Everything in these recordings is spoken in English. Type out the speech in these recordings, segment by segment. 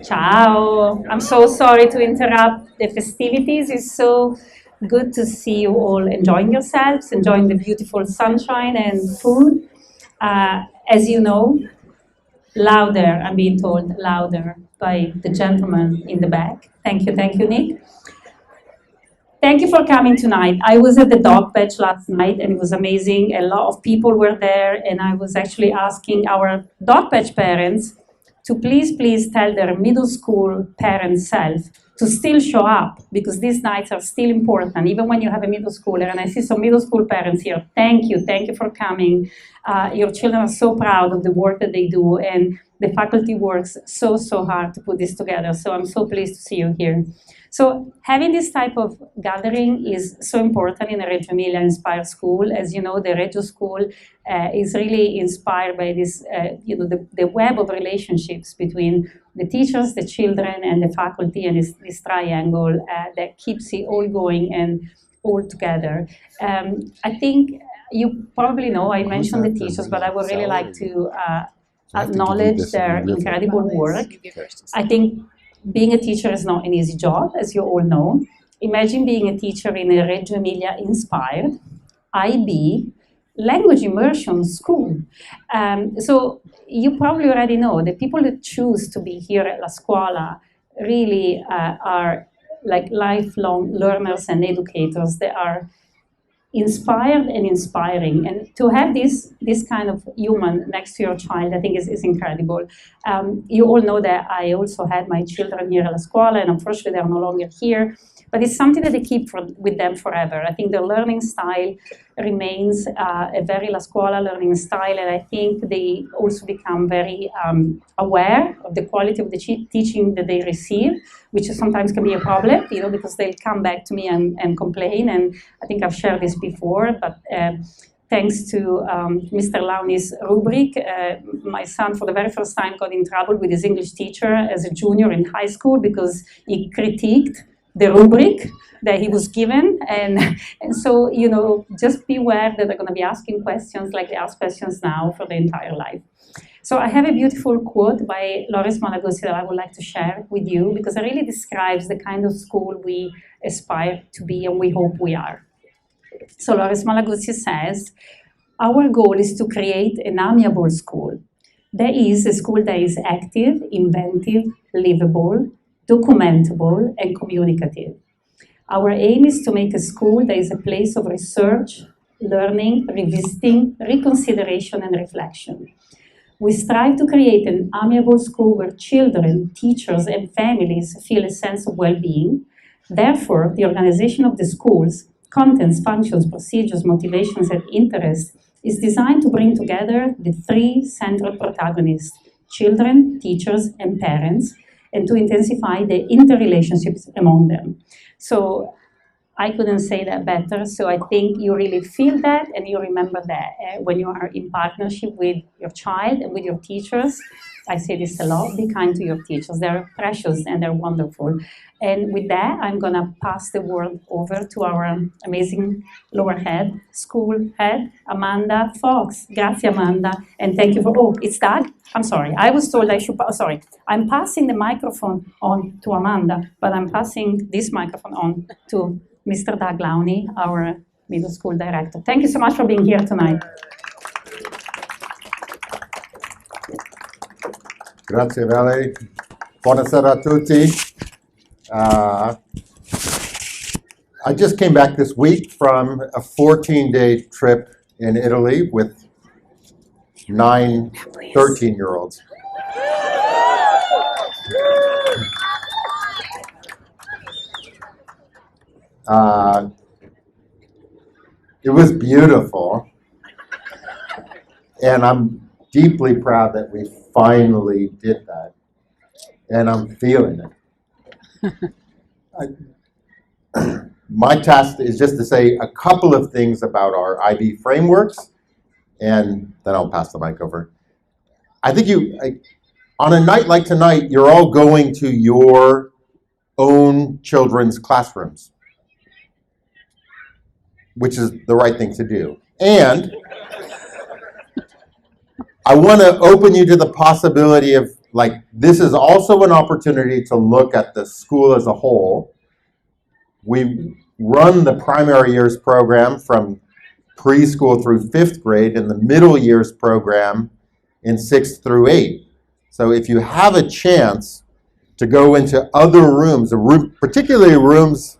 Ciao. I'm so sorry to interrupt the festivities. It's so good to see you all enjoying yourselves, enjoying the beautiful sunshine and food. As you know, louder, I'm being told louder by the gentleman in the back. Thank you, Nick. Thank you for coming tonight. I was at the dog patch last night and it was amazing. A lot of people were there, and I was actually asking our dog patch parents to please tell their middle school parent self to still show up, because these nights are still important, even when you have a middle schooler. And I see some middle school parents here. Thank you for coming. Your children are so proud of the work that they do, and the faculty works so hard to put this together. So I'm so pleased to see you here. So having this type of gathering is so important in a Reggio Emilia inspired school. As you know, the Reggio School is really inspired by this, the web of relationships between the teachers, the children, and the faculty, and this triangle that keeps it all going and all together. I think you probably know I mentioned the teachers, but I would really like to acknowledge their incredible work. I think being a teacher is not an easy job, as you all know. Imagine being a teacher in a Reggio Emilia inspired IB language immersion school. So you probably already know the people that choose to be here at La Scuola really are like lifelong learners and educators. They are inspired and inspiring, and to have this kind of human next to your child, I think is incredible. You all know that I also had my children here at La Scuola, and unfortunately they are no longer here, but it's something that they keep with them forever. I think the learning style remains a very La Scuola learning style, and I think they also become very aware of the quality of the teaching that they receive, which sometimes can be a problem, because they'll come back to me and complain. And I think I've shared this before, but thanks to Mr. Launi's rubric, my son for the very first time got in trouble with his English teacher as a junior in high school because he critiqued the rubric that he was given. And so, just beware that they're going to be asking questions like they ask questions now for the entire life. So I have a beautiful quote by Loris Malaguzzi that I would like to share with you, because it really describes the kind of school we aspire to be and we hope we are. So Loris Malaguzzi says, our goal is to create an amiable school. That is a school that is active, inventive, livable, documentable, and communicative. Our aim is to make a school that is a place of research, learning, revisiting, reconsideration, and reflection. We strive to create an amiable school where children, teachers, and families feel a sense of well-being. Therefore, the organization of the schools, contents, functions, procedures, motivations, and interests is designed to bring together the three central protagonists, children, teachers, and parents, and to intensify the interrelationships among them. So I couldn't say that better. So I think you really feel that and you remember that when you are in partnership with your child and with your teachers. I say this a lot, be kind to your teachers. They're precious and they're wonderful. And with that, I'm gonna pass the word over to our amazing lower head, school head, Amanda Fox. Grazie, Amanda. And thank you for, it's Doug? I'm sorry, I was told I should, sorry. I'm passing the microphone on to Amanda, but I'm passing this microphone on to Mr. Doug Launi, our middle school director. Thank you so much for being here tonight. Grazie Vale. Buonasera a tutti. I just came back this week from a 14-day trip in Italy with 9 13-year-olds. It was beautiful, and I'm deeply proud that we finally did that, and I'm feeling it. My task is just to say a couple of things about our IB frameworks, and then I'll pass the mic over. I think on a night like tonight, you're all going to your own children's classrooms, which is the right thing to do. And I want to open you to the possibility of like this is also an opportunity to look at the school as a whole. We run the primary years program from preschool through 5th grade and the middle years program in 6th through 8th. So if you have a chance to go into other rooms, particularly rooms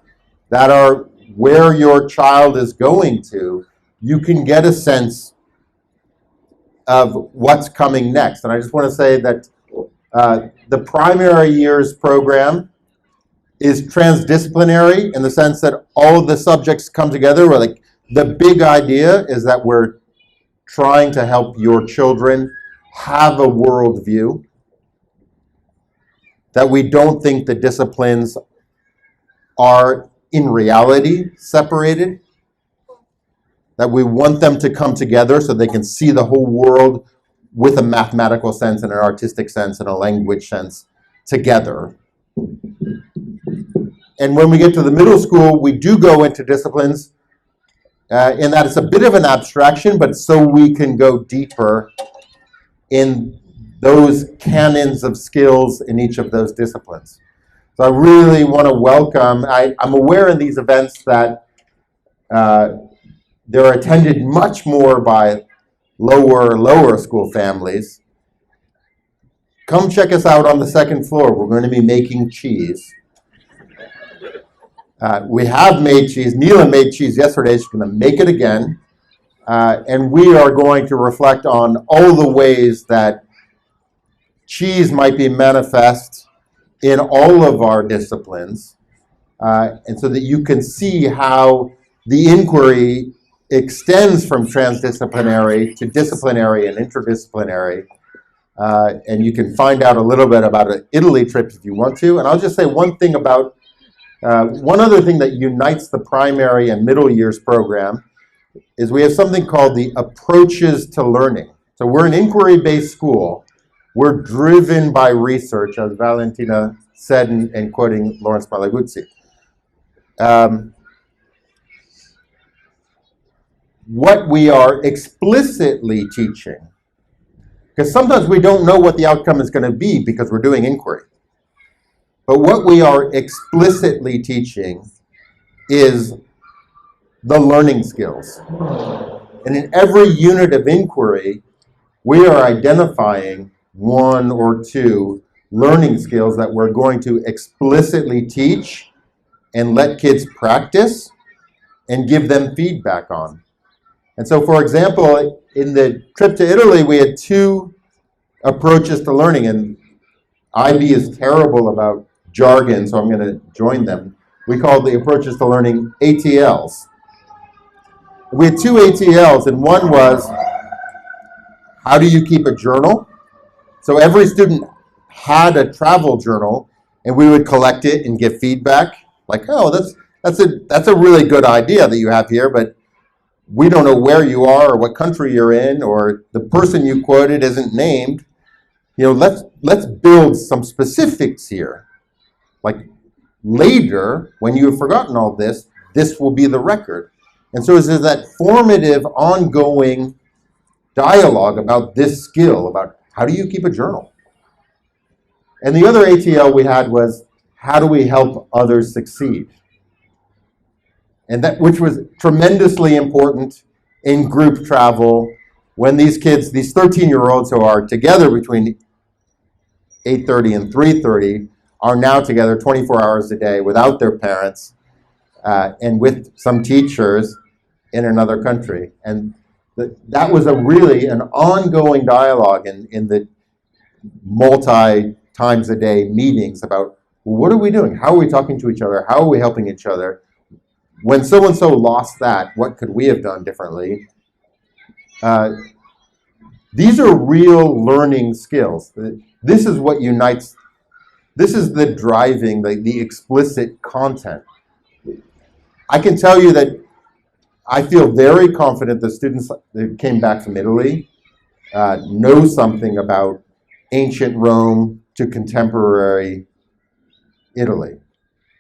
that are where your child is going to, you can get a sense of what's coming next. And I just want to say that the primary years program is transdisciplinary in the sense that all of the subjects come together. Where like the big idea is that we're trying to help your children have a worldview, that we don't think the disciplines are in reality separated, that we want them to come together so they can see the whole world with a mathematical sense and an artistic sense and a language sense together. And when we get to the middle school, we do go into disciplines in that it's a bit of an abstraction, but so we can go deeper in those canons of skills in each of those disciplines. So I really want to welcome, I'm aware in these events that they're attended much more by lower school families. Come check us out on the 2nd floor. We're going to be making cheese. We have made cheese. Neela made cheese yesterday. She's going to make it again. And we are going to reflect on all the ways that cheese might be manifest in all of our disciplines. And so that you can see how the inquiry extends from transdisciplinary to disciplinary and interdisciplinary. And you can find out a little bit about an Italy trip if you want to. And I'll just say one thing about, one other thing that unites the primary and middle years program is we have something called the approaches to learning. So we're an inquiry-based school. We're driven by research, as Valentina said in quoting Lawrence Malaguzzi. What we are explicitly teaching, because sometimes we don't know what the outcome is going to be because we're doing inquiry. But what we are explicitly teaching is the learning skills. And in every unit of inquiry, we are identifying 1 or 2 learning skills that we're going to explicitly teach and let kids practice and give them feedback on. And so, for example, in the trip to Italy, we had 2 approaches to learning, and IB is terrible about jargon, so I'm going to join them. We called the approaches to learning ATLs. We had 2 ATLs, and one was, how do you keep a journal? So every student had a travel journal, and we would collect it and give feedback, like, oh, that's a really good idea that you have here, but we don't know where you are or what country you're in, or the person you quoted isn't named. You know, let's build some specifics here. Like later, when you have forgotten all this will be the record. And so there's that formative, ongoing dialogue about this skill, about how do you keep a journal? And the other ATL we had was, how do we help others succeed? And that, which was tremendously important in group travel, when these kids, these 13-year-olds who are together between 8:30 and 3:30, are now together 24 hours a day without their parents and with some teachers in another country. And that was really an ongoing dialogue in the multi-times a day meetings about, well, what are we doing? How are we talking to each other? How are we helping each other? When so-and-so lost that, what could we have done differently? These are real learning skills. This is what unites. This is the driving, the explicit content. I can tell you that I feel very confident the students that came back from Italy know something about ancient Rome to contemporary Italy.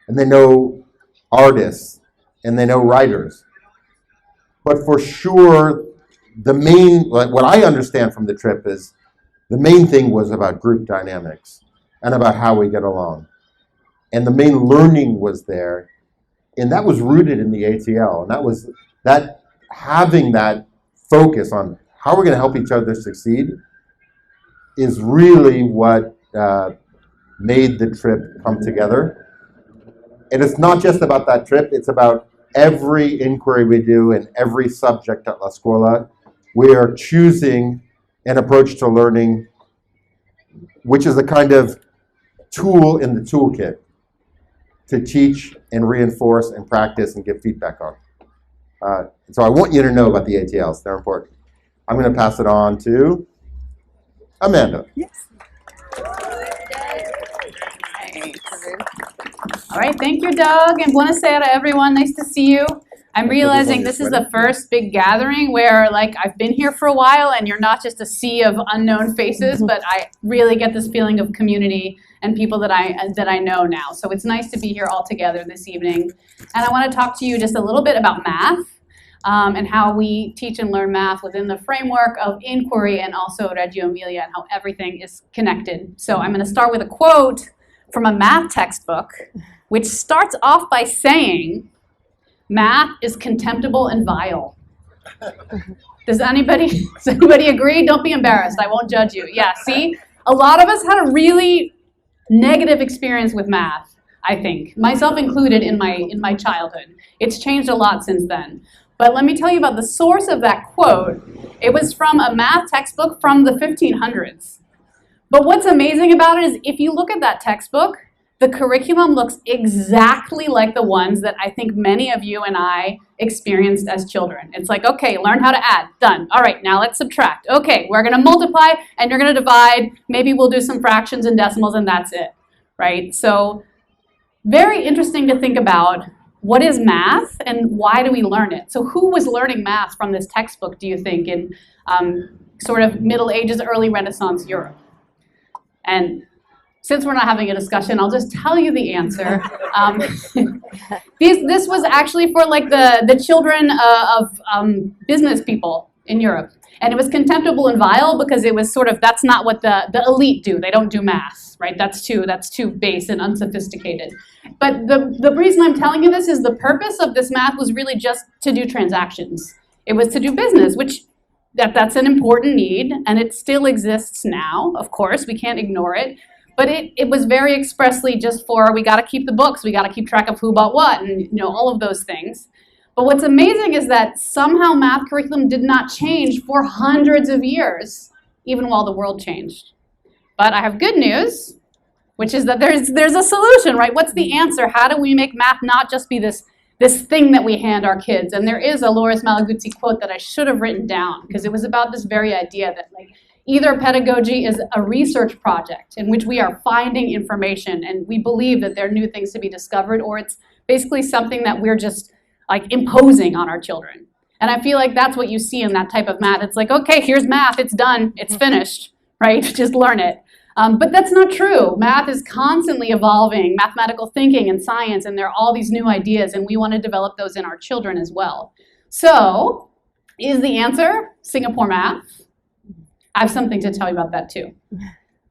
And they know artists, and they know writers. But for sure, the main, what I understand from the trip is the main thing was about group dynamics and about how we get along. And the main learning was there, and that was rooted in the ATL. And that was that having that focus on how we're going to help each other succeed is really what made the trip come together. And it's not just about that trip, it's about every inquiry we do and every subject at La Scuola. We are choosing an approach to learning, which is a kind of tool in the toolkit to teach and reinforce and practice and give feedback on. So I want you to know about the ATLs. They're important. I'm going to pass it on to Amanda. Yes. All right, thank you, Doug, and buonasera, everyone. Nice to see you. I'm realizing this is the first big gathering where, like, I've been here for a while, and you're not just a sea of unknown faces, but I really get this feeling of community and people that I know now. So it's nice to be here all together this evening. And I want to talk to you just a little bit about math and how we teach and learn math within the framework of inquiry and also Reggio Emilia and how everything is connected. So I'm going to start with a quote from a math textbook, which starts off by saying, "Math is contemptible and vile." Does anybody agree? Don't be embarrassed. I won't judge you. Yeah, see? A lot of us had a really negative experience with math, I think, myself included in my childhood. It's changed a lot since then. But let me tell you about the source of that quote. It was from a math textbook from the 1500s. But what's amazing about it is if you look at that textbook, the curriculum looks exactly like the ones that I think many of you and I experienced as children. It's like, okay, learn how to add, done. All right, now let's subtract. Okay, we're gonna multiply and you're gonna divide. Maybe we'll do some fractions and decimals and that's it, right? So very interesting to think about what is math and why do we learn it? So who was learning math from this textbook, do you think, in sort of Middle Ages, early Renaissance Europe? And since we're not having a discussion, I'll just tell you the answer. This was actually for like the children of business people in Europe. And it was contemptible and vile because it was sort of, that's not what the elite do. They don't do math, right? That's too base and unsophisticated. But the reason I'm telling you this is the purpose of this math was really just to do transactions. It was to do business, which that's an important need, and it still exists now, of course. We can't ignore it. But it was very expressly just for, we got to keep the books, we got to keep track of who bought what, and all of those things. But what's amazing is that somehow math curriculum did not change for hundreds of years, even while the world changed. But I have good news, which is that there's a solution, right? What's the answer? How do we make math not just be this thing that we hand our kids? And there is a Loris Malaguzzi quote that I should have written down, because it was about this very idea that, like, either pedagogy is a research project in which we are finding information and we believe that there are new things to be discovered, or it's basically something that we're just like imposing on our children. And I feel like that's what you see in that type of math. It's like, okay, here's math, it's done, it's finished, right? Just learn it. But that's not true. Math is constantly evolving, mathematical thinking and science, and there are all these new ideas, and we want to develop those in our children as well. So, is the answer Singapore math? I have something to tell you about that too.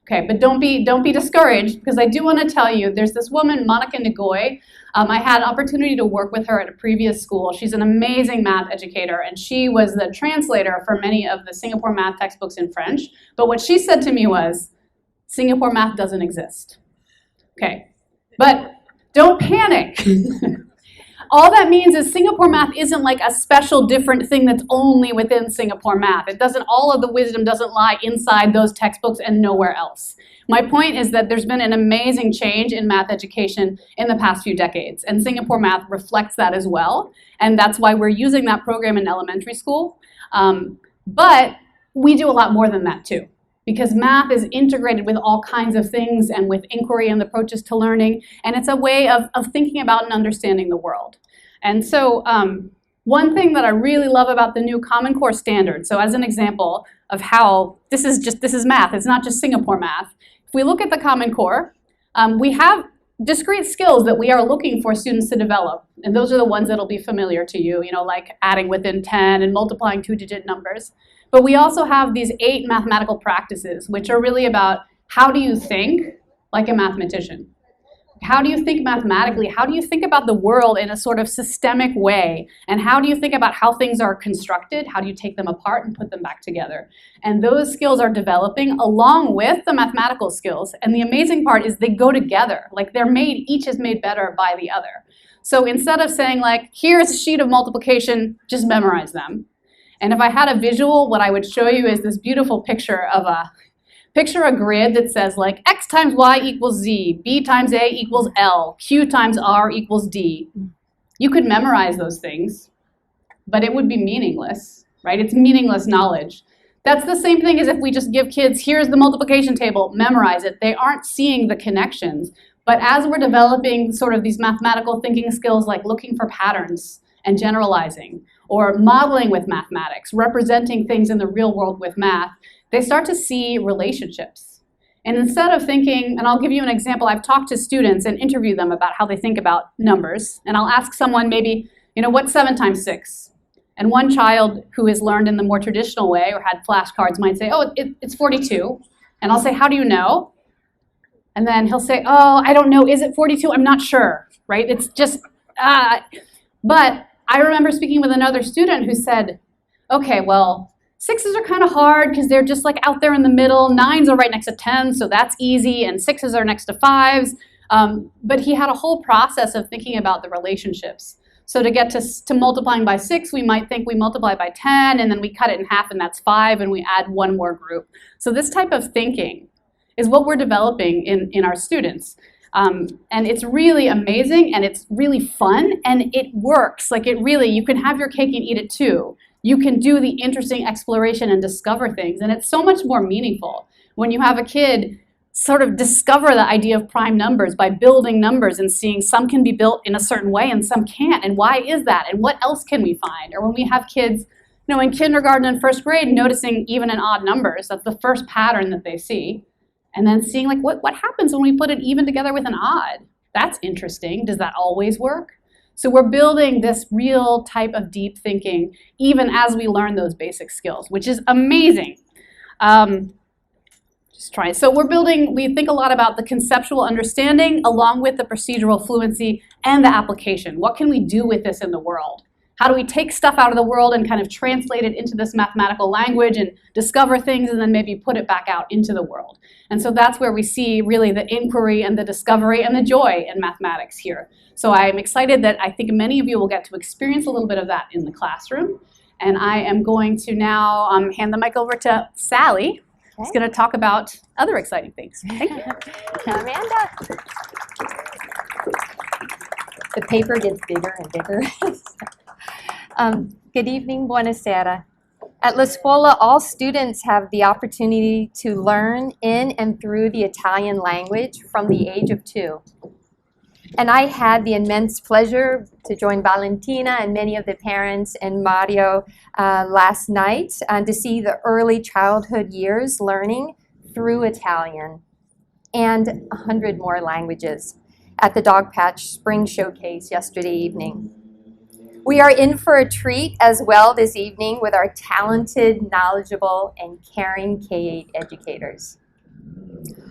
Okay, but don't be discouraged, because I do want to tell you, there's this woman, Monica Ngoy. I had an opportunity to work with her at a previous school. She's an amazing math educator, and she was the translator for many of the Singapore math textbooks in French. But what she said to me was, Singapore math doesn't exist. Okay, but don't panic. All that means is Singapore math isn't like a special different thing that's only within Singapore math. All of the wisdom doesn't lie inside those textbooks and nowhere else. My point is that there's been an amazing change in math education in the past few decades, and Singapore math reflects that as well, and that's why we're using that program in elementary school. But we do a lot more than that too, because math is integrated with all kinds of things and with inquiry and approaches to learning, and it's a way of thinking about and understanding the world. And so one thing that I really love about the new Common Core standard, so as an example of how this is math, it's not just Singapore math. If we look at the Common Core, we have discrete skills that we are looking for students to develop, and those are the ones that'll be familiar to you, like adding within 10 and multiplying 2-digit numbers. But we also have these 8 mathematical practices, which are really about how do you think like a mathematician? How do you think mathematically? How do you think about the world in a sort of systemic way? And how do you think about how things are constructed? How do you take them apart and put them back together? And those skills are developing along with the mathematical skills. And the amazing part is they go together. Like they're made, each is made better by the other. So instead of saying like, here's a sheet of multiplication, just memorize them. And if I had a visual, what I would show you is this beautiful picture of Picture a grid that says like x times y equals z, b times a equals l, q times r equals d. You could memorize those things, but it would be meaningless, right? It's meaningless knowledge. That's the same thing as if we just give kids, here's the multiplication table, memorize it. They aren't seeing the connections. But as we're developing sort of these mathematical thinking skills like looking for patterns and generalizing, or modeling with mathematics, representing things in the real world with math, they start to see relationships. And instead of thinking, and I'll give you an example, I've talked to students and interviewed them about how they think about numbers. And I'll ask someone maybe, what's 7 times 6? And one child who has learned in the more traditional way or had flashcards might say, oh, it's 42. And I'll say, how do you know? And then he'll say, oh, I don't know, is it 42? I'm not sure, right? It's just, But I remember speaking with another student who said, okay, well, 6s are kind of hard because they're just like out there in the middle. 9s are right next to 10s, so that's easy, and 6s are next to 5s. But he had a whole process of thinking about the relationships. So to get to multiplying by 6, we might think we multiply by 10, and then we cut it in half, and that's 5, and we add one more group. So this type of thinking is what we're developing in our students. And it's really amazing, and it's really fun, and it works. Like you can have your cake and eat it too. You can do the interesting exploration and discover things, and it's so much more meaningful when you have a kid sort of discover the idea of prime numbers by building numbers and seeing some can be built in a certain way and some can't, and why is that, and what else can we find? Or when we have kids, in kindergarten and first grade noticing even and odd numbers, that's the first pattern that they see, and then seeing like what happens when we put an even together with an odd. That's interesting. Does that always work? So we're building this real type of deep thinking even as we learn those basic skills, which is amazing. So we think a lot about the conceptual understanding along with the procedural fluency and the application. What can we do with this in the world? How do we take stuff out of the world and kind of translate it into this mathematical language and discover things and then maybe put it back out into the world? And so that's where we see really the inquiry and the discovery and the joy in mathematics here. So I'm excited that I think many of you will get to experience a little bit of that in the classroom. And I am going to now hand the mic over to Sally, who's going to talk about other exciting things. Thank you. Amanda. The paper gets bigger and bigger. Good evening, buonasera. At La Scuola, all students have the opportunity to learn in and through the Italian language from the age of 2. And I had the immense pleasure to join Valentina and many of the parents and Mario last night to see the early childhood years learning through Italian and 100 more languages at the Dogpatch Spring Showcase yesterday evening. We are in for a treat as well this evening with our talented, knowledgeable, and caring K-8 educators.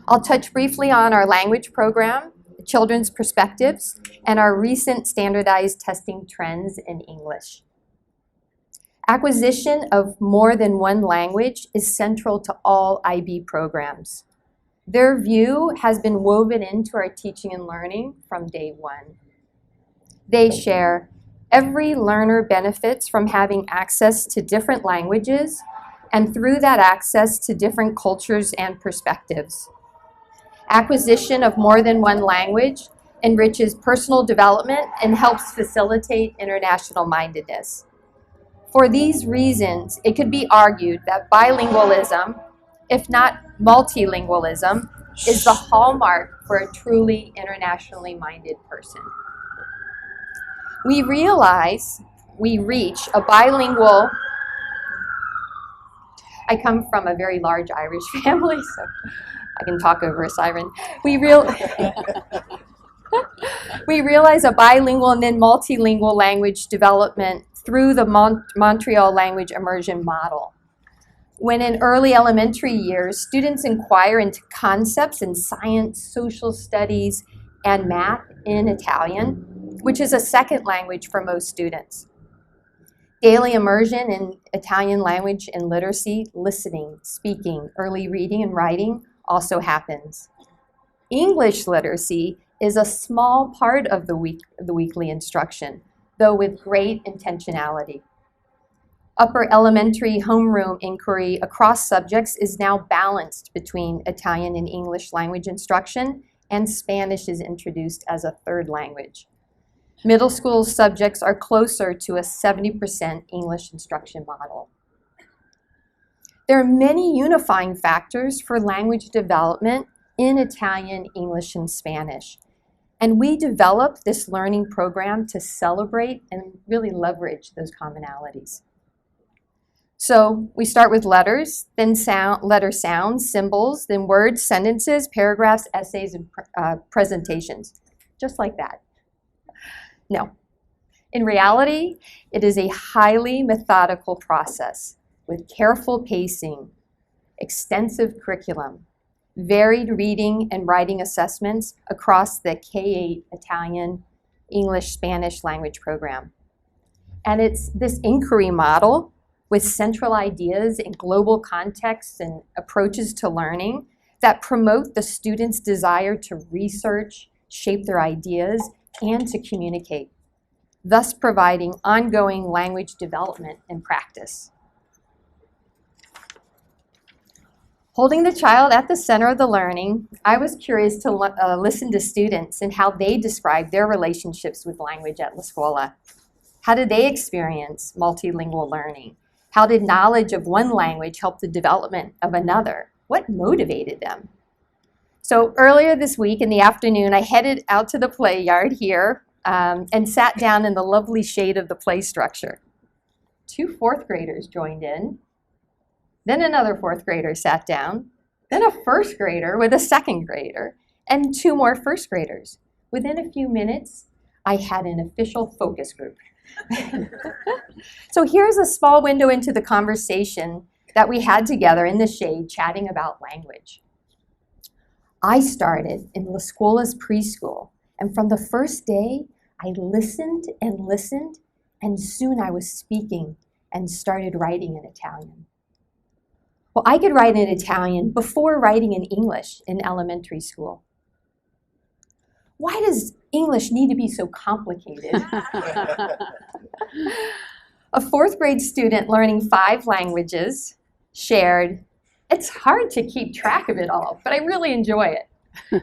I'll touch briefly on our language program, children's perspectives, and our recent standardized testing trends in English. Acquisition of more than one language is central to all IB programs. Their view has been woven into our teaching and learning from day one. They share every learner benefits from having access to different languages and through that access to different cultures and perspectives. Acquisition of more than one language enriches personal development and helps facilitate international mindedness. For these reasons, it could be argued that bilingualism, if not multilingualism, is the hallmark for a truly internationally minded person. We realize we reach a bilingual. I come from a very large Irish family, so I can talk over a siren. We realize a bilingual and then multilingual language development through the Montreal Language Immersion Model. When in early elementary years, students inquire into concepts in science, social studies, and math in Italian, which is a second language for most students. Daily immersion in Italian language and literacy, listening, speaking, early reading and writing also happens. English literacy is a small part of the weekly instruction, though with great intentionality. Upper elementary homeroom inquiry across subjects is now balanced between Italian and English language instruction, and Spanish is introduced as a third language. Middle school subjects are closer to a 70% English instruction model. There are many unifying factors for language development in Italian, English, and Spanish. And we developed this learning program to celebrate and really leverage those commonalities. So we start with letters, then letter sounds, symbols, then words, sentences, paragraphs, essays, and presentations, just like that. No. In reality, it is a highly methodical process with careful pacing, extensive curriculum, varied reading and writing assessments across the K-8 Italian, English, Spanish language program. And it's this inquiry model with central ideas in global contexts and approaches to learning that promote the students' desire to research, shape their ideas, and to communicate, thus providing ongoing language development and practice. Holding the child at the center of the learning, I was curious to listen to students and how they described their relationships with language at La Scuola. How did they experience multilingual learning? How did knowledge of one language help the development of another? What motivated them? So earlier this week in the afternoon, I headed out to the play yard here and sat down in the lovely shade of the play structure. 2 fourth graders joined in. Then another fourth grader sat down. Then a first grader with a second grader, and 2 more first graders. Within a few minutes, I had an official focus group. So here's a small window into the conversation that we had together in the shade chatting about language. I started in La Scuola's preschool, and from the first day, I listened, and soon I was speaking and started writing in Italian. Well, I could write in Italian before writing in English in elementary school. Why does English need to be so complicated? A 4th grade student learning 5 languages shared, "It's hard to keep track of it all, but I really enjoy it."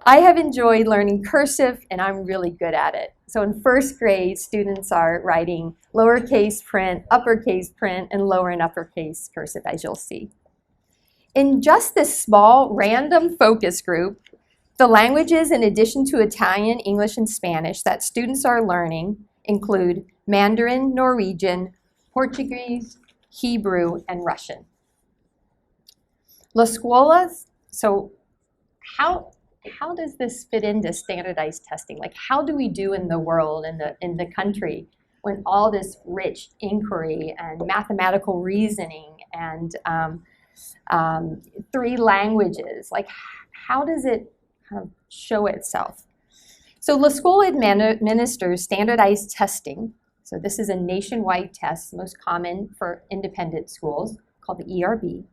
I have enjoyed learning cursive, and I'm really good at it. So in 1st grade, students are writing lowercase print, uppercase print, and lower and uppercase cursive, as you'll see. In just this small, random focus group, the languages, in addition to Italian, English, and Spanish, that students are learning include Mandarin, Norwegian, Portuguese, Hebrew, and Russian. La Scuola, so how does this fit into standardized testing? Like, how do we do in the world, in the country, when all this rich inquiry and mathematical reasoning and 3 languages, like, how does it kind of show itself? So La Scuola administers standardized testing. So this is a nationwide test, most common for independent schools, called the ERB.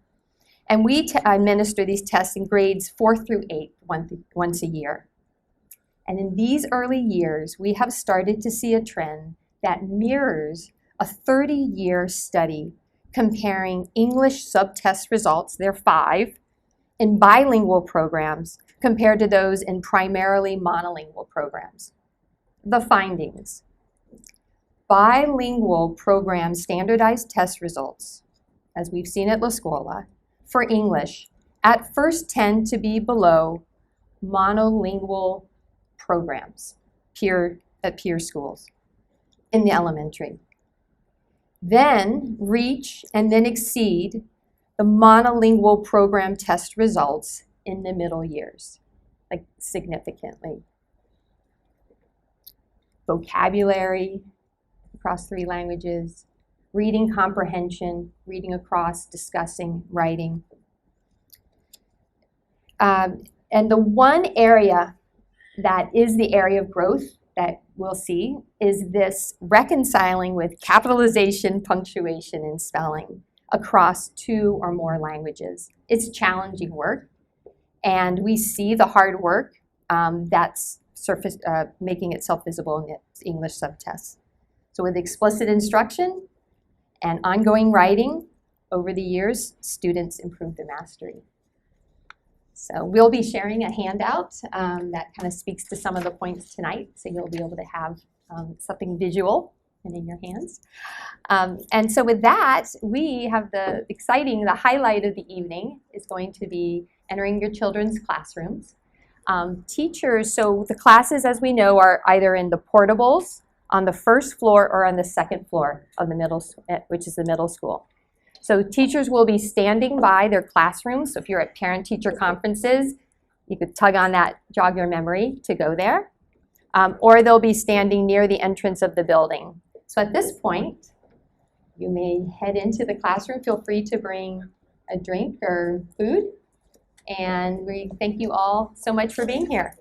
And we administer these tests in grades 4 through 8 once a year. And in these early years, we have started to see a trend that mirrors a 30-year study comparing English subtest results, there are 5, in bilingual programs compared to those in primarily monolingual programs. The findings: bilingual program standardized test results, as we've seen at La Scuola, for English at first tend to be below monolingual programs at peer schools in the elementary. Then reach and then exceed the monolingual program test results in the middle years, like significantly. Vocabulary across 3 languages, reading comprehension, reading across, discussing, writing. And the one area that is the area of growth that we'll see is this reconciling with capitalization, punctuation, and spelling across 2 or more languages. It's challenging work, and we see the hard work that's making itself visible in its English subtests. So with explicit instruction and ongoing writing, over the years, students improve their mastery. So we'll be sharing a handout that kind of speaks to some of the points tonight, so you'll be able to have something visual and in your hands. And so with that, we have the highlight of the evening is going to be entering your children's classrooms. Teachers, so the classes, as we know, are either in the portables on the first floor or on the second floor of the middle, which is the middle school. So teachers will be standing by their classrooms. So if you're at parent-teacher conferences, you could tug on that, jog your memory to go there. Or they'll be standing near the entrance of the building. So at this point, you may head into the classroom. Feel free to bring a drink or food. And we thank you all so much for being here.